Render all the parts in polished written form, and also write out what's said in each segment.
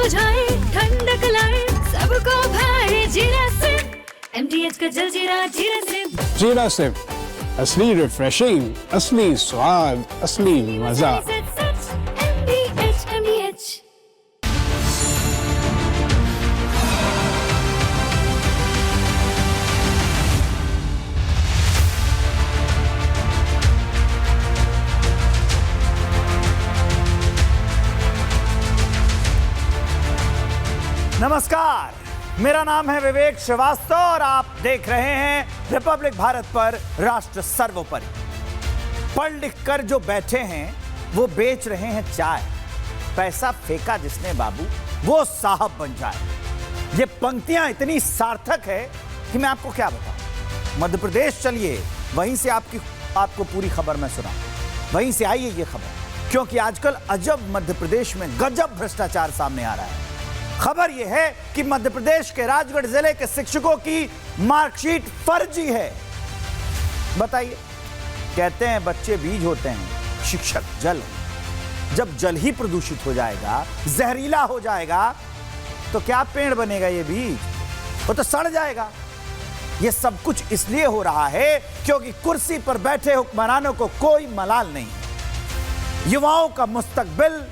बुझाए, ठंडक लाए, सबको भाए जीरा सिप। MTH का जलजीरा जीरा सिप। जीरा सिप, असली रिफ्रेशिंग, असली स्वाद, असली मजा। MTH। नमस्कार, मेरा नाम है विवेक श्रीवास्तव और आप देख रहे हैं रिपब्लिक भारत पर राष्ट्र सर्वोपरि। पढ़ लिख कर जो बैठे हैं वो बेच रहे हैं चाय। पैसा फेंका जिसने बाबू वो साहब बन जाए। ये पंक्तियां इतनी सार्थक है कि मैं आपको क्या बताऊं। मध्य प्रदेश चलिए, वहीं से आपको पूरी खबर मैं सुनाऊं। वहीं से आई है ये खबर, क्योंकि आजकल अजब मध्य प्रदेश में गजब भ्रष्टाचार सामने आ रहा है। खबर यह है कि मध्य प्रदेश के राजगढ़ जिले के शिक्षकों की मार्कशीट फर्जी है। बताइए, कहते हैं बच्चे बीज होते हैं, शिक्षक जल। जब जल ही प्रदूषित हो जाएगा, जहरीला हो जाएगा, तो क्या पेड़ बनेगा ये बीज? वो तो सड़ जाएगा। ये सब कुछ इसलिए हो रहा है क्योंकि कुर्सी पर बैठे हुक्मरानों को कोई मलाल नहीं है। युवाओं का मुस्तकबिल,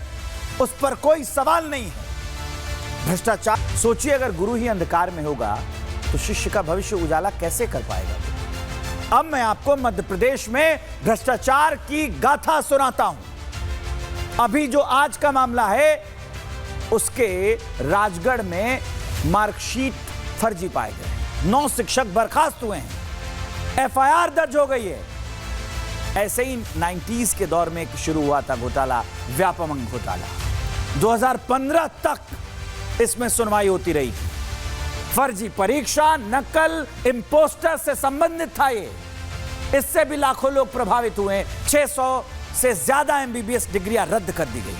उस पर कोई सवाल नहीं है। भ्रष्टाचार, सोचिए अगर गुरु ही अंधकार में होगा तो शिष्य का भविष्य उजाला कैसे कर पाएगा? अब मैं आपको मध्य प्रदेश में भ्रष्टाचार की गाथा सुनाता हूं। अभी जो आज का मामला है, उसके राजगढ़ में मार्कशीट फर्जी पाए गए। 9 शिक्षक बर्खास्त हुए हैं, FIR दर्ज हो गई है। ऐसे ही 90s के दौर में शुरू हुआ था घोटाला, व्यापमं घोटाला। 2015 तक इसमें सुनवाई होती रही। फर्जी परीक्षा, नकल, इंपोस्टर से संबंधित था ये। इससे भी लाखों लोग प्रभावित हुए। 600 से ज्यादा MBBS डिग्रियां रद्द कर दी गई।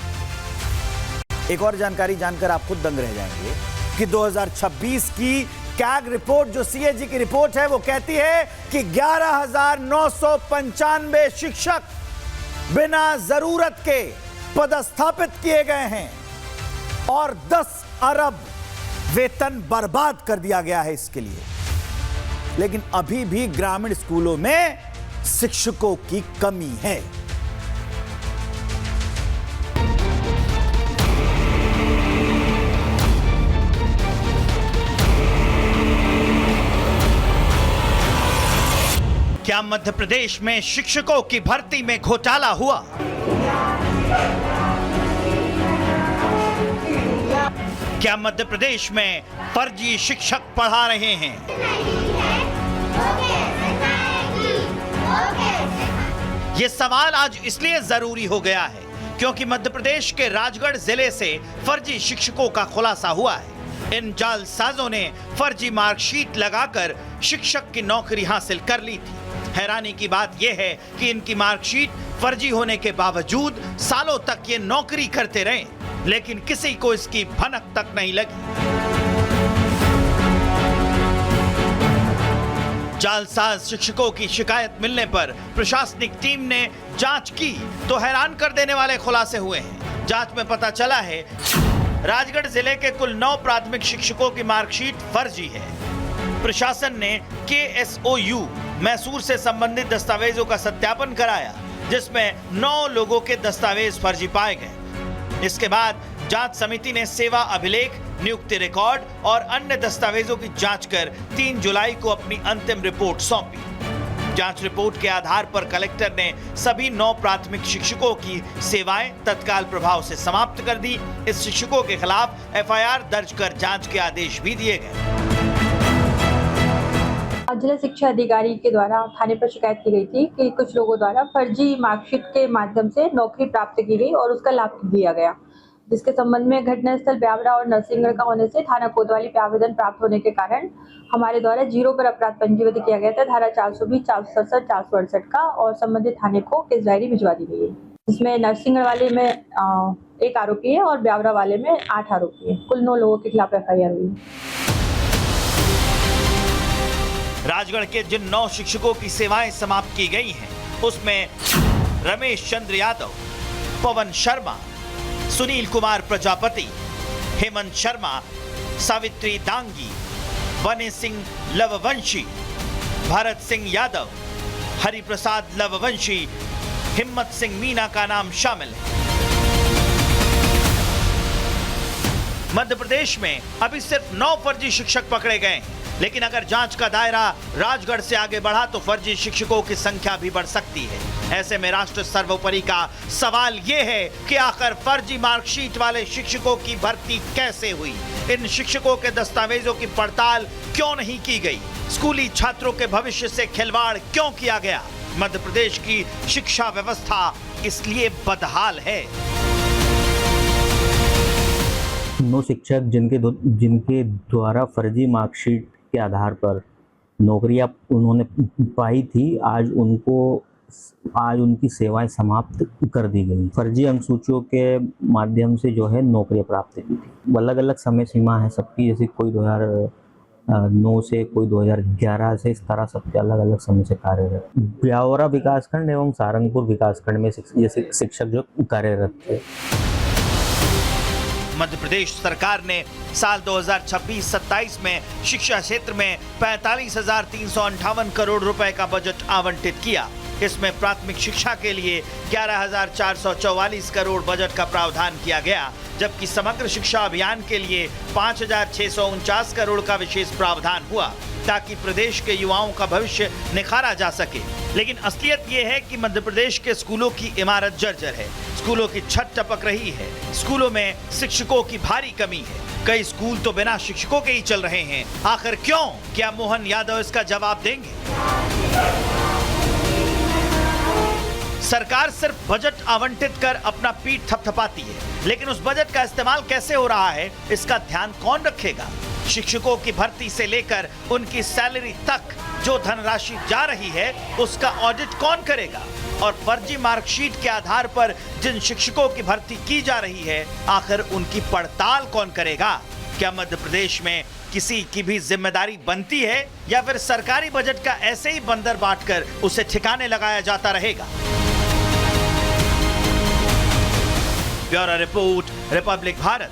एक और जानकारी जानकर आप खुद दंग रह जाएंगे कि 2026 की कैग रिपोर्ट, जो CAG की रिपोर्ट है, वो कहती है कि 11,995 शिक्षक बिना जरूरत के पदस्थापित किए गए हैं और 10 अरब वेतन बर्बाद कर दिया गया है इसके लिए। लेकिन अभी भी ग्रामीण स्कूलों में शिक्षकों की कमी है। क्या मध्य प्रदेश में शिक्षकों की भर्ती में घोटाला हुआ? क्या मध्य प्रदेश में फर्जी शिक्षक पढ़ा रहे हैं? यह सवाल आज इसलिए जरूरी हो गया है क्योंकि मध्य प्रदेश के राजगढ़ जिले से फर्जी शिक्षकों का खुलासा हुआ है। इन जालसाजों ने फर्जी मार्कशीट लगाकर शिक्षक की नौकरी हासिल कर ली थी। हैरानी की बात यह है कि इनकी मार्कशीट फर्जी होने के बावजूद सालों तक ये नौकरी करते रहे, लेकिन किसी को इसकी भनक तक नहीं लगी। जालसाज शिक्षकों की शिकायत मिलने पर प्रशासनिक टीम ने जांच की तो हैरान कर देने वाले खुलासे हुए हैं। जांच में पता चला है राजगढ़ जिले के कुल 9 प्राथमिक शिक्षकों की मार्कशीट फर्जी है। प्रशासन ने KSOU मैसूर से संबंधित दस्तावेजों का सत्यापन कराया, जिसमें 9 लोगों के दस्तावेज फर्जी पाए गए। इसके बाद जांच समिति ने सेवा अभिलेख, नियुक्ति रिकॉर्ड और अन्य दस्तावेजों की जांच कर 3 जुलाई को अपनी अंतिम रिपोर्ट सौंपी। जांच रिपोर्ट के आधार पर कलेक्टर ने सभी 9 प्राथमिक शिक्षकों की सेवाएं तत्काल प्रभाव से समाप्त कर दी। इस शिक्षकों के खिलाफ FIR दर्ज कर जांच के आदेश भी दिए गए। जिला शिक्षा अधिकारी के द्वारा थाने पर शिकायत की गई थी कि कुछ लोगों द्वारा फर्जी मार्कशीट के माध्यम से नौकरी प्राप्त की गई और उसका लाभ दिया गया, जिसके संबंध में घटनास्थल ब्यावरा और नरसिंहगढ़ का होने से थाना कोतवाली पे आवेदन प्राप्त होने के कारण हमारे द्वारा 0 पर अपराध पंजीबद्ध किया गया था, धारा 420, 467, 468 का, और संबंधित थाने को केस डायरी भिजवा दी गई है। इसमें नरसिंहगढ़ वाले में 1 आरोपी है और ब्यावरा वाले में 8 आरोपी है। कुल 9 लोगों के खिलाफ FIR हुई है। राजगढ़ के जिन 9 शिक्षकों की सेवाएं समाप्त की गई हैं, उसमें रमेश चंद्र यादव, पवन शर्मा, सुनील कुमार प्रजापति, हेमंत शर्मा, सावित्री दांगी, बने सिंह लववंशी, भारत सिंह यादव, हरिप्रसाद लववंशी, हिम्मत सिंह मीना का नाम शामिल है। मध्य प्रदेश में अभी सिर्फ 9 फर्जी शिक्षक पकड़े गए हैं, लेकिन अगर जांच का दायरा राजगढ़ से आगे बढ़ा तो फर्जी शिक्षकों की संख्या भी बढ़ सकती है। ऐसे में राष्ट्र सर्वोपरि का सवाल ये है कि आखिर फर्जी मार्कशीट वाले शिक्षकों की भर्ती कैसे हुई? इन शिक्षकों के दस्तावेजों की पड़ताल क्यों नहीं की गई? स्कूली छात्रों के भविष्य से खिलवाड़ क्यों किया गया? मध्य प्रदेश की शिक्षा व्यवस्था इसलिए बदहाल है। 9 शिक्षक जिनके द्वारा फर्जी मार्कशीट के आधार पर नौकरियां उन्होंने पाई थी, आज उनकी सेवाएं समाप्त कर दी गई। फर्जी अंकसूचियों के माध्यम से जो है नौकरियां प्राप्त की थी। अलग अलग समय सीमा है सबकी, जैसे कोई 2009 से, कोई 2011 से, इस तरह सबके अलग अलग समय से कार्यरत। ब्यावरा विकासखंड एवं सारंगपुर विकासखंड में ये शिक्षक जो कार्यरत थे। मध्य प्रदेश सरकार ने साल 2026-27 में शिक्षा क्षेत्र में 45,358 करोड़ रुपए का बजट आवंटित किया। इसमें प्राथमिक शिक्षा के लिए 11,444 करोड़ बजट का प्रावधान किया गया, जबकि समग्र शिक्षा अभियान के लिए 5,649 करोड़ का विशेष प्रावधान हुआ, ताकि प्रदेश के युवाओं का भविष्य निखारा जा सके। लेकिन असलियत ये है कि मध्य प्रदेश के स्कूलों की इमारत जर्जर है, स्कूलों की छत टपक रही है, स्कूलों में शिक्षकों की भारी कमी है, कई स्कूल तो बिना शिक्षकों के ही चल रहे हैं। आखिर क्यों? क्या मोहन यादव इसका जवाब देंगे? सरकार सिर्फ बजट आवंटित कर अपना पीठ थपथपाती है, लेकिन उस बजट का इस्तेमाल कैसे हो रहा है, इसका ध्यान कौन रखेगा? शिक्षकों की भर्ती से लेकर उनकी सैलरी तक जो धनराशि जा रही है, उसका ऑडिट कौन करेगा? और फर्जी मार्कशीट के आधार पर जिन शिक्षकों की भर्ती की जा रही है, आखिर उनकी पड़ताल कौन करेगा? क्या मध्य प्रदेश में किसी की भी जिम्मेदारी बनती है, या फिर सरकारी बजट का ऐसे ही बंदर बांटकर उसे ठिकाने लगाया जाता रहेगा? Bureau report, Republic Bharat.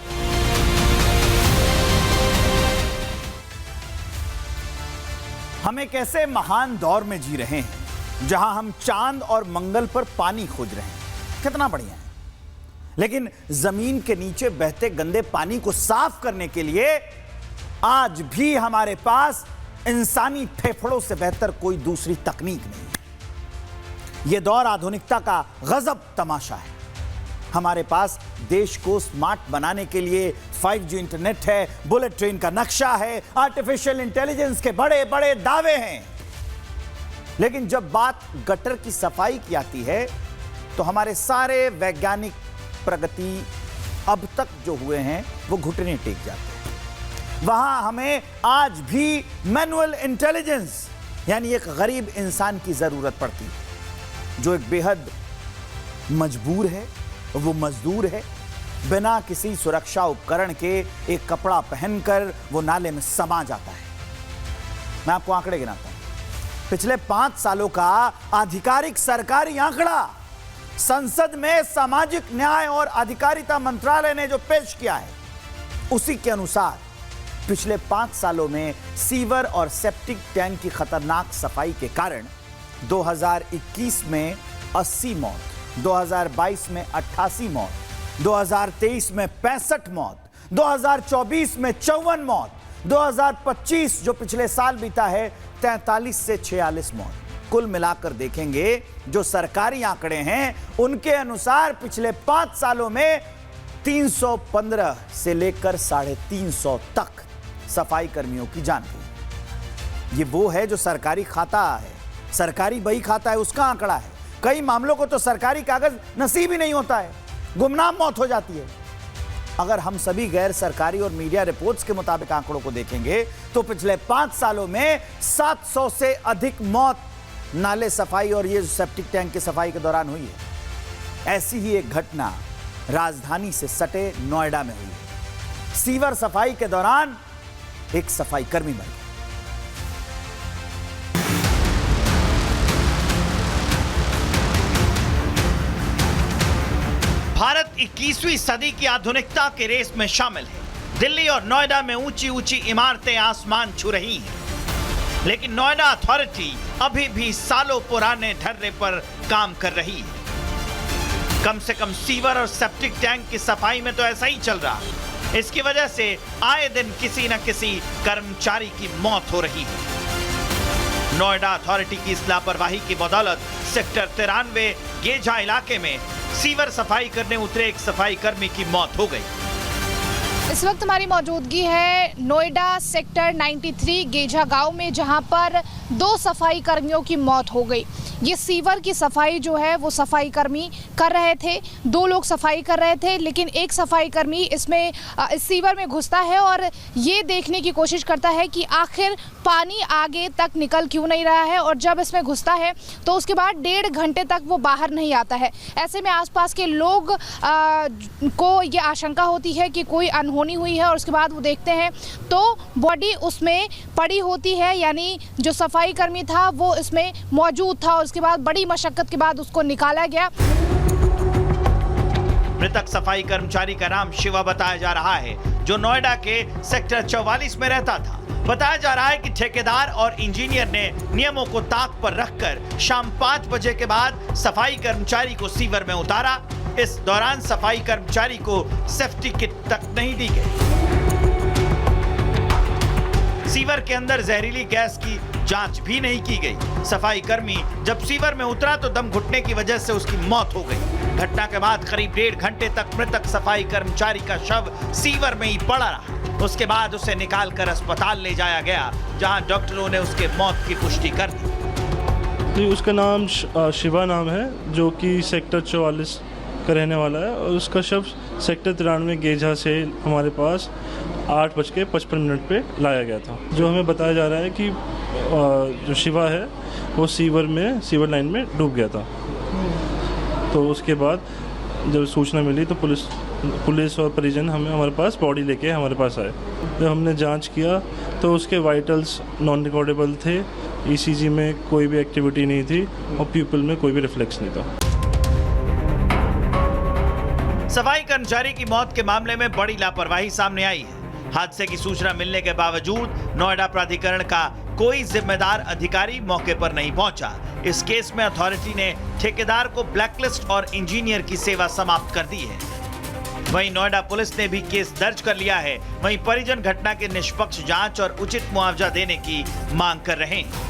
हम एक ऐसे महान दौर में जी रहे हैं जहां हम चांद और मंगल पर पानी खोज रहे हैं। कितना बढ़िया है, लेकिन जमीन के नीचे बहते गंदे पानी को साफ करने के लिए आज भी हमारे पास इंसानी फेफड़ों से बेहतर कोई दूसरी तकनीक नहीं है। यह दौर आधुनिकता का गजब तमाशा है। हमारे पास देश को स्मार्ट बनाने के लिए 5G इंटरनेट है, बुलेट ट्रेन का नक्शा है, आर्टिफिशियल इंटेलिजेंस के बड़े बड़े दावे हैं, लेकिन जब बात गटर की सफाई की आती है तो हमारे सारे वैज्ञानिक प्रगति अब तक जो हुए हैं वो घुटने टेक जाते हैं। वहां हमें आज भी मैनुअल इंटेलिजेंस यानी एक गरीब इंसान की जरूरत पड़ती है, जो एक बेहद मजबूर है, वो मजदूर है, बिना किसी सुरक्षा उपकरण के एक कपड़ा पहनकर वो नाले में समा जाता है। मैं आपको आंकड़े गिनाता हूं। पिछले 5 सालों का आधिकारिक सरकारी आंकड़ा संसद में सामाजिक न्याय और अधिकारिता मंत्रालय ने जो पेश किया है, उसी के अनुसार पिछले 5 सालों में सीवर और सेप्टिक टैंक की खतरनाक सफाई के कारण 2021 में 80 मौत, 2022 में 88 मौत, 2023 में 65 मौत, 2024 में 54 मौत, 2025 जो पिछले साल बीता है 43 से 46 मौत। कुल मिलाकर देखेंगे जो सरकारी आंकड़े हैं, उनके अनुसार पिछले 5 सालों में 315 से लेकर 350 तक सफाई कर्मियों की जान गई। ये वो है जो सरकारी खाता है, सरकारी बही खाता है, उसका आंकड़ा है। कई मामलों को तो सरकारी कागज नसीब ही नहीं होता है, गुमनाम मौत हो जाती है। अगर हम सभी गैर सरकारी और मीडिया रिपोर्ट्स के मुताबिक आंकड़ों को देखेंगे तो पिछले 5 सालों में 700 से अधिक मौत नाले सफाई और ये सेप्टिक टैंक की सफाई के दौरान हुई है। ऐसी ही एक घटना राजधानी से सटे नोएडा में हुई है। सीवर सफाई के दौरान एक सफाई कर्मी मर गया। भारत 21वीं सदी की आधुनिकता के रेस में शामिल है। दिल्ली और नोएडा में ऊंची ऊंची इमारतें आसमान छू रही हैं, लेकिन नोएडा अथॉरिटी अभी भी सालों पुराने ढर्रे पर काम कर रही है। कम से कम सीवर और सेप्टिक टैंक की सफाई में तो ऐसा ही चल रहा है। इसकी वजह से आए दिन किसी न किसी कर्मचारी की मौत हो रही है। नोएडा अथॉरिटी की इस लापरवाही की बदौलत सेक्टर 93 गेजा इलाके में सीवर सफाई करने उतरे एक सफाई कर्मी की मौत हो गई। इस वक्त हमारी मौजूदगी है नोएडा सेक्टर 93 गेजा गांव में, जहां पर 2 सफाई कर्मियों की मौत हो गई। ये सीवर की सफाई जो है वो सफाई कर्मी कर रहे थे, 2 लोग सफाई कर रहे थे, लेकिन एक सफाई कर्मी इसमें इस सीवर में घुसता है और ये देखने की कोशिश करता है कि आखिर पानी आगे तक निकल क्यों नहीं रहा है, और जब इसमें घुसता है तो उसके बाद 1.5 घंटे तक वो बाहर नहीं आता है। ऐसे में आसपास के लोग को ये आशंका होती है कि कोई अनहोनी हुई है, और उसके बाद वो देखते हैं तो बॉडी उसमें पड़ी होती है, यानी जो सफाई कर्मी था वो इसमें मौजूद था, और उसके बाद बड़ी मशक्कत के बाद उसको निकाला गया। मृतक सफाई कर्मचारी का नाम शिवा बताया जा रहा है, जो नोएडा के सेक्टर 44 में रहता था। बताया जा रहा है कि ठेकेदार और इंजीनियर ने नियमों को ताक पर रखकर शाम 5 बजे के बाद सफाई कर्मचारी को सीवर में उतारा। इस दौरान सफाई कर्मचारी को सेफ्टी किट तक नहीं दी गई। सीवर के अंदर जहरीली गैस की जांच भी नहीं की गई। सफाई कर्मी जब सीवर में उतरा तो दम घुटने की वजह से उसकी मौत हो गई। घटना के बाद करीब 1.5 घंटे तक मृतक सफाई कर्मचारी का शव सीवर में ही पड़ा रहा। उसके बाद उसे निकालकर अस्पताल ले जाया गया, जहां डॉक्टरों ने उसके मौत की पुष्टि कर दी। उसका नाम शिवा नाम है, जो कि सेक्टर 44 का रहने वाला है, और उसका शव सेक्टर 93 गेजा से हमारे पास 8:55 पे लाया गया था। जो हमें बताया जा रहा है कि जो शिवा है वो सीवर लाइन में डूब गया था। तो उसके बाद जब सूचना मिली तो पुलिस और परिजन हमारे पास बॉडी लेके हमारे पास आए। जब हमने जांच किया तो उसके वाइटल्स नॉन रिकॉर्डेबल थे, ईसीजी में कोई भी एक्टिविटी नहीं थी और प्यूपिल में कोई भी रिफ्लेक्स नहीं था। सफाई कर्मचारी की मौत के मामले में बड़ी लापरवाही सामने आई है। हादसे की सूचना मिलने के बावजूद नोएडा प्राधिकरण का कोई जिम्मेदार अधिकारी मौके पर नहीं पहुंचा। इस केस में अथॉरिटी ने ठेकेदार को ब्लैकलिस्ट और इंजीनियर की सेवा समाप्त कर दी है। वहीं नोएडा पुलिस ने भी केस दर्ज कर लिया है। वहीं परिजन घटना के निष्पक्ष जांच और उचित मुआवजा देने की मांग कर रहे हैं।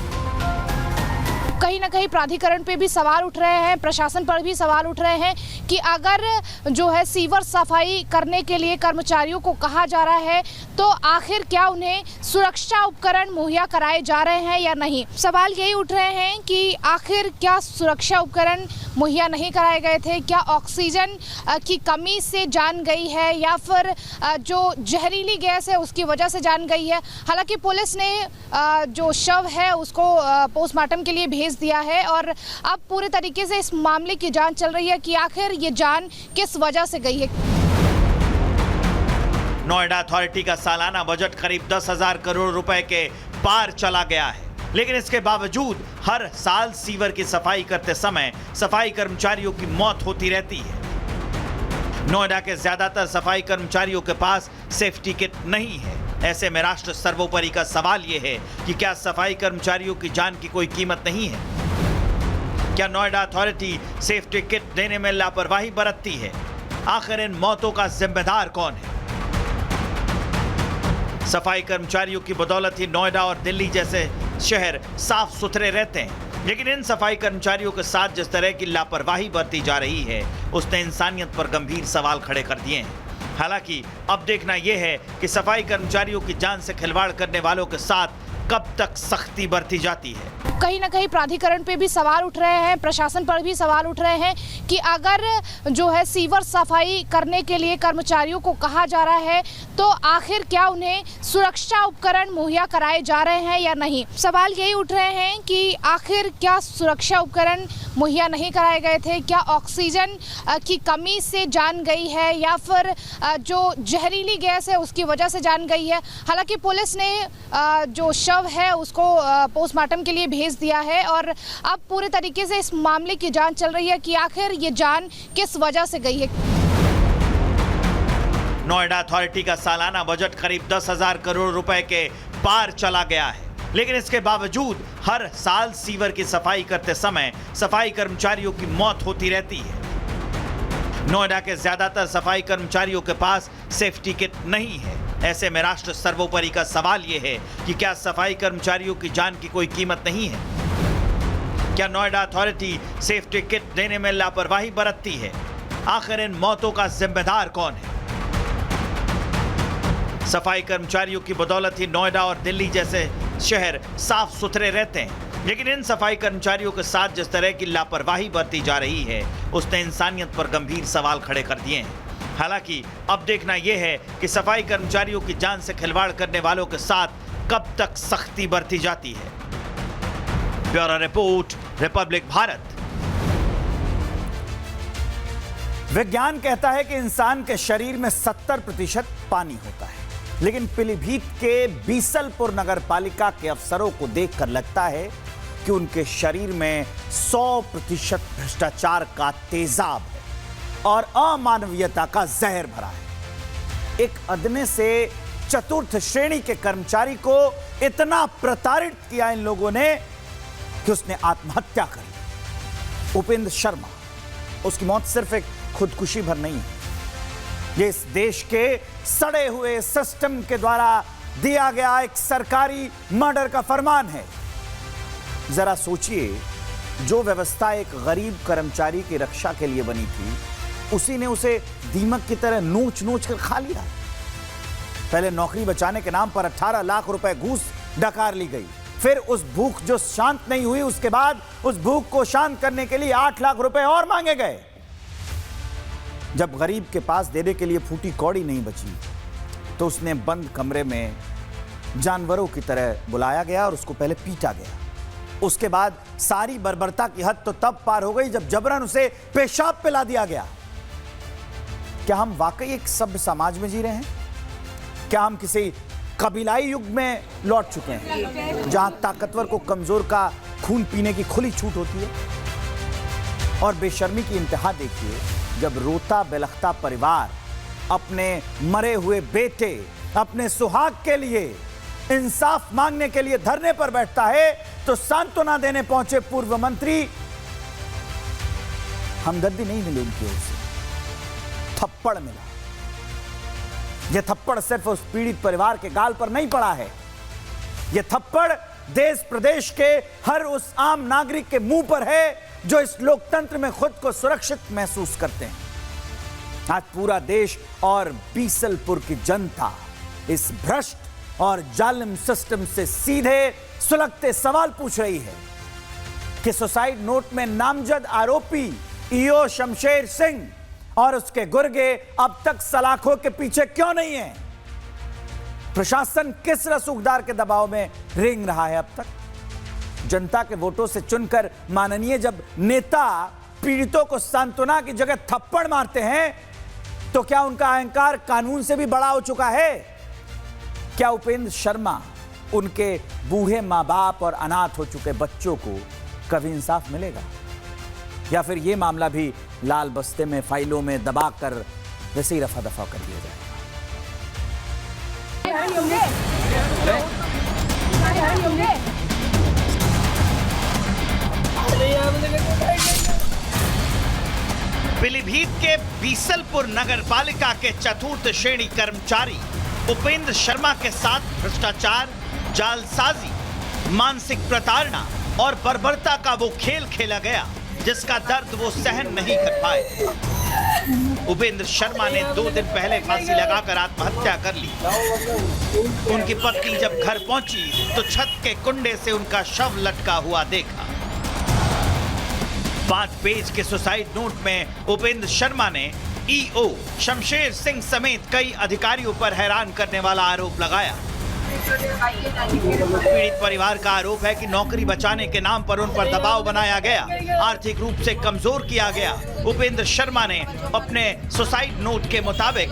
कहीं ना कहीं प्राधिकरण पे भी सवाल उठ रहे हैं, प्रशासन पर भी सवाल उठ रहे हैं कि अगर जो है सीवर सफाई करने के लिए कर्मचारियों को कहा जा रहा है तो आखिर क्या उन्हें सुरक्षा उपकरण मुहैया कराए जा रहे हैं या नहीं। सवाल यही उठ रहे हैं कि आखिर क्या सुरक्षा उपकरण मुहैया नहीं कराए गए थे, क्या ऑक्सीजन की कमी से जान गई है, या फिर जो जहरीली गैस है उसकी वजह से जान गई है। हालांकि पुलिस ने जो शव है उसको पोस्टमार्टम के लिए भेज दिया है, और अब पूरे तरीके से इस मामले की जांच चल रही है कि आखिर ये जान किस वजह से गई है। नोएडा अथॉरिटी का सालाना बजट करीब 10,000 करोड़ रुपए के पार चला गया है, लेकिन इसके बावजूद हर साल सीवर की सफाई करते समय सफाई कर्मचारियों की मौत होती रहती है। नोएडा के ज्यादातर सफाई कर्मचारियों के पास सेफ्टी किट नहीं है। ऐसे में राष्ट्र सर्वोपरि का सवाल यह है कि क्या सफाई कर्मचारियों की जान की कोई कीमत नहीं है? क्या नोएडा अथॉरिटी सेफ्टी किट देने में लापरवाही बरतती है? आखिर इन मौतों का जिम्मेदार कौन है? सफाई कर्मचारियों की बदौलत ही नोएडा और दिल्ली जैसे शहर साफ सुथरे रहते हैं, लेकिन इन सफाई कर्मचारियों के साथ जिस तरह की लापरवाही बरती जा रही है उसने इंसानियत पर गंभीर सवाल खड़े कर दिए हैं। हालांकि अब देखना यह है कि सफाई कर्मचारियों की जान से खिलवाड़ करने वालों के साथ कब तक सख्ती बरती जाती है। कहीं ना कहीं प्राधिकरण पे भी सवाल उठ रहे हैं, प्रशासन पर भी सवाल उठ रहे हैं कि अगर जो है सीवर सफाई करने के लिए कर्मचारियों को कहा जा रहा है तो आखिर क्या उन्हें सुरक्षा उपकरण मुहैया कराए जा रहे हैं या नहीं। सवाल यही उठ रहे हैं कि आखिर क्या सुरक्षा उपकरण मुहैया नहीं कराए गए थे, क्या ऑक्सीजन की कमी से जान गई है, या फिर जो जहरीली गैस है उसकी वजह से जान गई है। हालांकि पुलिस ने जो शव है उसको पोस्टमार्टम के लिए भेज दिया है, और अब पूरे तरीके से इस मामले की जांच चल रही है कि आखिर ये जान किस वजह से गई है। नोएडा अथॉरिटी का सालाना बजट करीब 10,000 करोड़ रुपए के पार चला गया है, लेकिन इसके बावजूद हर साल सीवर की सफाई करते समय सफाई कर्मचारियों की मौत होती रहती है। नोएडा के ज्यादातर सफाई कर्मचारियों के पास सेफ्टी किट नहीं है। ऐसे में राष्ट्र सर्वोपरि का सवाल यह है कि क्या सफाई कर्मचारियों की जान की कोई कीमत नहीं है? क्या नोएडा अथॉरिटी सेफ्टी किट देने में लापरवाही बरतती है? आखिर इन मौतों का जिम्मेदार कौन है? सफाई कर्मचारियों की बदौलत ही नोएडा और दिल्ली जैसे शहर साफ सुथरे रहते हैं, लेकिन इन सफाई कर्मचारियों के साथ जिस तरह की लापरवाही बरती जा रही है उसने इंसानियत पर गंभीर सवाल खड़े कर दिए हैं। हालांकि अब देखना यह है कि सफाई कर्मचारियों की जान से खिलवाड़ करने वालों के साथ कब तक सख्ती बरती जाती है। Bureau report, Republic Bharat. विज्ञान कहता है कि इंसान के शरीर में 70% पानी होता है, लेकिन पीलीभीत के बीसलपुर नगर पालिका के अफसरों को देखकर लगता है कि उनके शरीर में 100% भ्रष्टाचार का तेजाब है और अमानवीयता का जहर भरा है। एक अदने से चतुर्थ श्रेणी के कर्मचारी को इतना प्रताड़ित किया इन लोगों ने कि उसने आत्महत्या कर ली। उपेंद्र शर्मा, उसकी मौत सिर्फ एक खुदकुशी भर नहीं है, ये इस देश के सड़े हुए सिस्टम के द्वारा दिया गया एक सरकारी मर्डर का फरमान है। जरा सोचिए, जो व्यवस्था एक गरीब कर्मचारी की रक्षा के लिए बनी थी, उसी ने उसे दीमक की तरह नोच नोच कर खा लिया। पहले नौकरी बचाने के नाम पर 18 लाख रुपए घूस डकार ली गई, फिर उस भूख जो शांत नहीं हुई, उसके बाद उस भूख को शांत करने के लिए 8 लाख रुपए और मांगे गए। जब गरीब के पास देने के लिए फूटी कौड़ी नहीं बची, तो उसने बंद कमरे में जानवरों की तरह बुलाया गया और उसको पहले पीटा गया। उसके बाद सारी बर्बरता की हद तो तब पार हो गई जब जबरन उसे पेशाब पिला दिया गया। क्या हम वाकई एक सभ्य समाज में जी रहे हैं? क्या हम किसी कबीलाई युग में लौट चुके हैं, जहां ताकतवर को कमजोर का खून पीने की खुली छूट होती है? और बेशर्मी की इंतहा देखिए, जब रोता बिलखता परिवार अपने मरे हुए बेटे, अपने सुहाग के लिए इंसाफ मांगने के लिए धरने पर बैठता है, तो सांत्वना देने पहुंचे पूर्व मंत्री हमदर्दी नहीं मिली उनकी ओर से, थप्पड़ मिला। यह थप्पड़ सिर्फ उस पीड़ित परिवार के गाल पर नहीं पड़ा है, यह थप्पड़ देश प्रदेश के हर उस आम नागरिक के मुंह पर है जो इस लोकतंत्र में खुद को सुरक्षित महसूस करते हैं। आज पूरा देश और बीसलपुर की जनता इस भ्रष्ट और जालिम सिस्टम से सीधे सुलगते सवाल पूछ रही है कि सुसाइड नोट में नामजद आरोपी ईओ शमशेर सिंह और उसके गुर्गे अब तक सलाखों के पीछे क्यों नहीं है? प्रशासन किस रसूखदार के दबाव में रेंग रहा है अब तक? जनता के वोटों से चुनकर माननीय जब नेता पीड़ितों को सांत्वना की जगह थप्पड़ मारते हैं, तो क्या उनका अहंकार कानून से भी बड़ा हो चुका है? क्या उपेंद्र शर्मा, उनके बूढ़े मां बाप और अनाथ हो चुके बच्चों को कभी इंसाफ मिलेगा? या फिर यह मामला भी लाल बस्ते में फाइलों में दबाकर वैसे ही रफा दफा कर दिया जाएगा? पीलीभीत के बीसलपुर नगर पालिका के चतुर्थ श्रेणी कर्मचारी उपेंद्र शर्मा के साथ भ्रष्टाचार, जालसाजी, मानसिक प्रताड़ना और बर्बरता का वो खेल खेला गया जिसका दर्द वो सहन नहीं कर पाए। उपेंद्र शर्मा ने 2 दिन पहले फांसी लगाकर आत्महत्या कर ली। उनकी पत्नी जब घर पहुंची तो छत के कुंडे से उनका शव लटका हुआ देखा। 5 पेज के सुसाइड नोट में उपेंद्र शर्मा ने ईओ शमशेर सिंह समेत कई अधिकारियों पर हैरान करने वाला आरोप लगाया। पीड़ित परिवार का आरोप है कि नौकरी बचाने के नाम पर उन पर दबाव बनाया गया, आर्थिक रूप से कमजोर किया गया। उपेंद्र शर्मा ने अपने सुसाइड नोट के मुताबिक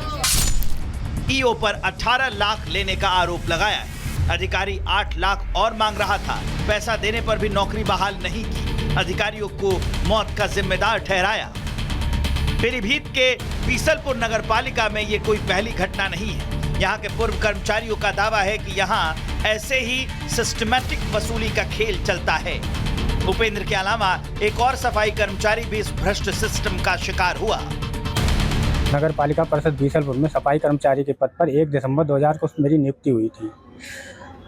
ईओ पर 18 लाख लेने का आरोप लगाया है। अधिकारी 8 लाख और मांग रहा था। पैसा देने पर भी नौकरी बहाल नहीं की। अधिकारियों को मौत का जिम्मेदार ठहराया। पीलीभीत के बीसलपुर नगर पालिका में ये कोई पहली घटना नहीं है। यहाँ के पूर्व कर्मचारियों का दावा है कि यहाँ ऐसे ही सिस्टमैटिक वसूली का खेल चलता है। उपेंद्र के अलावा एक और सफाई कर्मचारी भी इस भ्रष्ट सिस्टम का शिकार हुआ। नगर पालिका परिषद बीसलपुर में सफाई कर्मचारी के पद पर 1 दिसंबर 2000 को मेरी नियुक्ति हुई थी।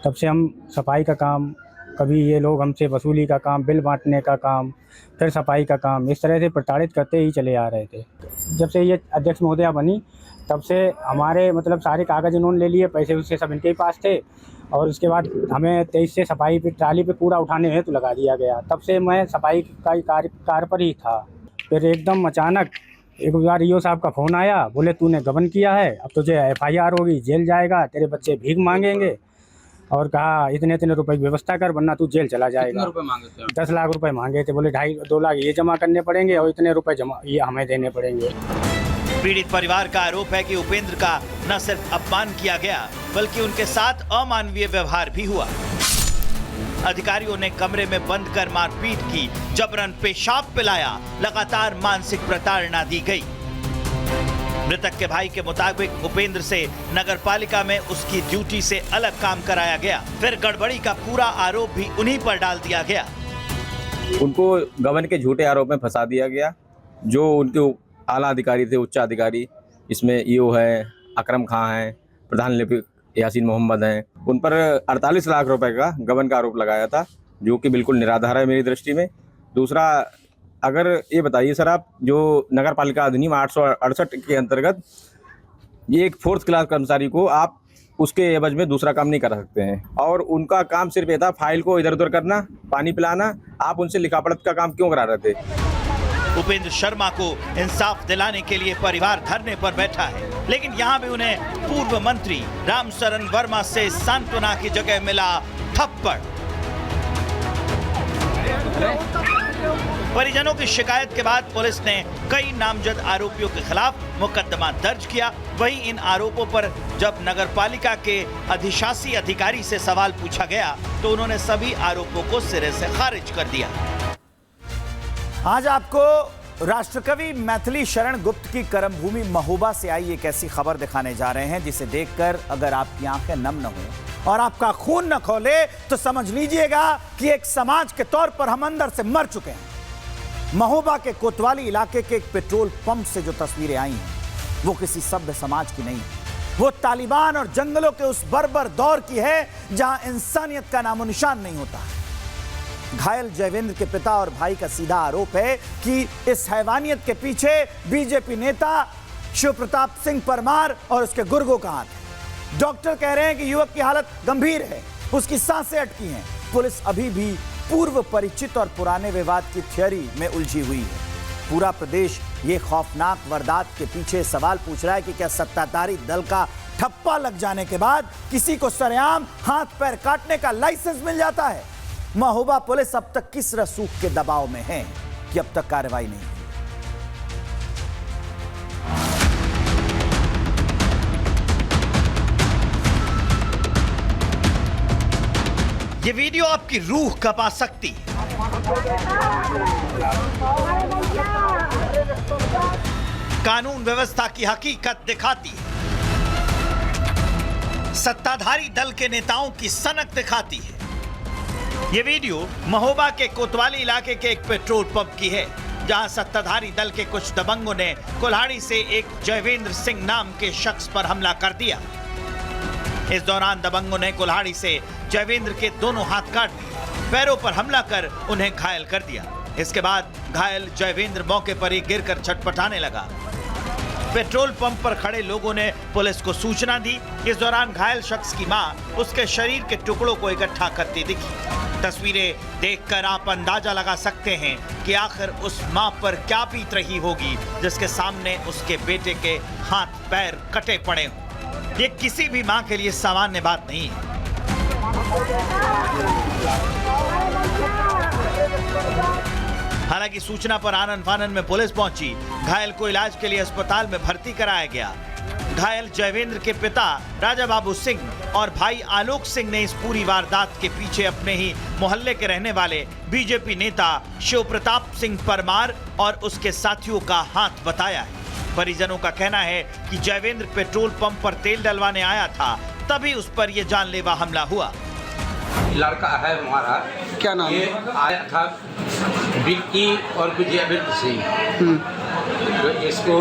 तब से हम सफाई का काम, कभी ये लोग हमसे वसूली का काम, बिल बांटने का काम, फिर सफाई का काम, इस तरह से प्रताड़ित करते ही चले आ रहे थे। जब से ये अध्यक्ष महोदया बनी तब से हमारे मतलब सारे कागज इन्होंने ले लिए, पैसे उससे सब इनके ही पास थे, और उसके बाद हमें 23 से सफाई पे ट्राली पे कूड़ा उठाने हेतु लगा दिया गया। तब से मैं सफाई का ही कार्य पर ही था। फिर एकदम अचानक एक बार ईओ साहब का फ़ोन आया, बोले तूने गबन किया है, अब तुझे FIR होगी, जेल जाएगा, तेरे बच्चे भीख मांगेंगे, और कहा इतने रुपए की व्यवस्था कर वरना तू जेल चला जाएगा। कितने रुपए मांगे थे? 10 लाख रुपए मांगे थे। बोले 2.5-2 लाख ये जमा करने पड़ेंगे और इतने रुपए जमा ये हमें देने पड़ेंगे। पीड़ित परिवार का आरोप है कि उपेंद्र का न सिर्फ अपमान किया गया बल्कि उनके साथ अमानवीय व्यवहार भी हुआ। अधिकारियों ने कमरे में बंद कर मारपीट की, जबरन पेशाब पिलाया, लगातार मानसिक प्रताड़ना दी गई। मृतक के भाई के मुताबिक उपेंद्र से नगरपालिका में उसकी ड्यूटी से अलग काम कराया गया, फिर गड़बड़ी का पूरा आरोप भी उन्हीं पर डाल दिया गया। उनको गबन के झूठे आरोप में फंसा दिया गया। जो उनके आला अधिकारी थे, उच्च अधिकारी, इसमें ईओ है, अकरम खां है, प्रधान लिपिक यासीन मोहम्मद हैं, उन पर 48 लाख रुपए का गबन का आरोप लगाया था, जो कि बिल्कुल निराधार है मेरी दृष्टि में। दूसरा, अगर ये बताइए सर आप, जो नगर पालिका अधिनियम 868 के अंतर्गत ये एक 4th क्लास कर्मचारी को आप उसके एवज में दूसरा काम नहीं कर सकते हैं, और उनका काम सिर्फ ये था फाइल को इधर उधर करना, पानी पिलाना। आप उनसे लिखा पढ़त का काम क्यों करा रहे थे? उपेंद्र शर्मा को इंसाफ दिलाने के लिए परिवार धरने पर बैठा है, लेकिन यहाँ भी उन्हें पूर्व मंत्री रामशरण वर्मा से सांत्वना की जगह मिला थप्पड़। परिजनों की शिकायत के बाद पुलिस ने कई नामजद आरोपियों के खिलाफ मुकदमा दर्ज किया। वहीं इन आरोपों पर जब नगरपालिका के अधिशासी अधिकारी से सवाल पूछा गया तो उन्होंने सभी आरोपों को सिरे से खारिज कर दिया। आज आपको राष्ट्रकवि मैथिली शरण गुप्त की कर्मभूमि महोबा से आई एक ऐसी खबर दिखाने जा रहे हैं जिसे देखकर अगर आपकी आंखें नम न हो और आपका खून न खोले तो समझ लीजिएगा कि एक समाज के तौर पर हम अंदर से मर चुके हैं। महोबा के कोतवाली इलाके के एक पेट्रोल पंप से जो तस्वीरें आई हैं वो किसी सभ्य समाज की नहीं, वो तालिबान और जंगलों के उस बर्बर दौर की है जहां इंसानियत का नामो निशान नहीं होता। घायल जयवेंद्र के पिता और भाई का सीधा आरोप है कि इस हैवानियत के पीछे बीजेपी नेता शिव प्रताप सिंह परमार और उसके गुर्गों का हाथ है। डॉक्टर कह रहे हैं कि युवक की हालत गंभीर है, उसकी सांसें अटकी हैं। पुलिस अभी भी पूर्व परिचित और पुराने विवाद की थ्योरी में उलझी हुई है। पूरा प्रदेश ये खौफनाक वारदात के पीछे सवाल पूछ रहा है कि क्या सत्ताधारी दल का ठप्पा लग जाने के बाद किसी को सरेआम हाथ पैर काटने का लाइसेंस मिल जाता है? महोबा पुलिस अब तक किस रसूख के दबाव में है कि अब तक कार्रवाई नहीं हुई? ये वीडियो आपकी रूह कपा सकती है। कानून व्यवस्था की हकीकत दिखाती है, सत्ताधारी दल के नेताओं की सनक दिखाती है। ये वीडियो महोबा के कोतवाली इलाके के एक पेट्रोल पंप की है, जहां सत्ताधारी दल के कुछ दबंगों ने कुल्हाड़ी से एक जयवेंद्र सिंह नाम के शख्स पर हमला कर दिया। इस दौरान दबंगों ने कुल्हाड़ी से जयवेंद्र के दोनों हाथ काट दिए, पैरों पर हमला कर उन्हें घायल कर दिया। इसके बाद घायल जयवेंद्र मौके पर ही गिरकर छटपटाने लगा। पेट्रोल पंप पर खड़े लोगों ने पुलिस को सूचना दी। इस दौरान घायल शख्स की मां उसके शरीर के टुकड़ों को इकट्ठा करती दिखी। तस्वीरें देखकर आप अंदाजा लगा सकते हैं कि आखिर उस मां पर क्या बीत रही होगी जिसके सामने उसके बेटे के हाथ पैर कटे पड़े हों। ये किसी भी मां के लिए सामान्य बात नहीं है। हालांकि सूचना पर आनन फानन में पुलिस पहुंची, घायल को इलाज के लिए अस्पताल में भर्ती कराया गया। घायल जयवेंद्र के पिता राजा बाबू सिंह और भाई आलोक सिंह ने इस पूरी वारदात के पीछे अपने ही मोहल्ले के रहने वाले बीजेपी नेता शिव प्रताप सिंह परमार और उसके साथियों का हाथ बताया है। परिजनों का कहना है कि जयवेंद्र पेट्रोल पंप पर तेल डलवाने आया था, तभी उस पर यह जानलेवा हमला हुआ। लड़का है हमारा, क्या नाम ये आया था विक्की और विजयवीर सिंह, तो इसको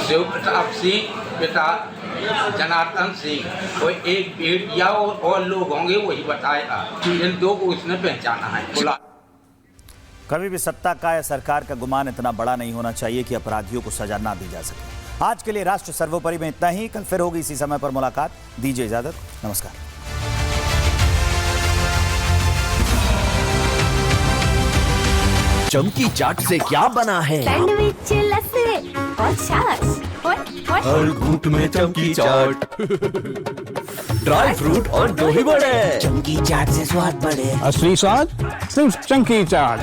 शिव प्रताप सिंह पिता जनार्दन सिंह और एक बेटिया और लोग होंगे वही बताया। इन दो को उसने पहचाना है। बोला कभी भी सत्ता का या सरकार का गुमान इतना बड़ा नहीं होना चाहिए कि अपराधियों को सजा ना दी जा सके। आज के लिए राष्ट्र सर्वोपरि में इतना ही। कल फिर होगी इसी समय पर मुलाकात। दीजिए इजाजत, नमस्कार। चमकी चाट से क्या बना है? सैंडविच, लस्सी और छाछ और हर घूंट में चमकी चाट, ड्राई फ्रूट और दही बड़े। चमकी चाट से स्वाद बढ़े। असली स्वाद सिर्फ चंकी चाट।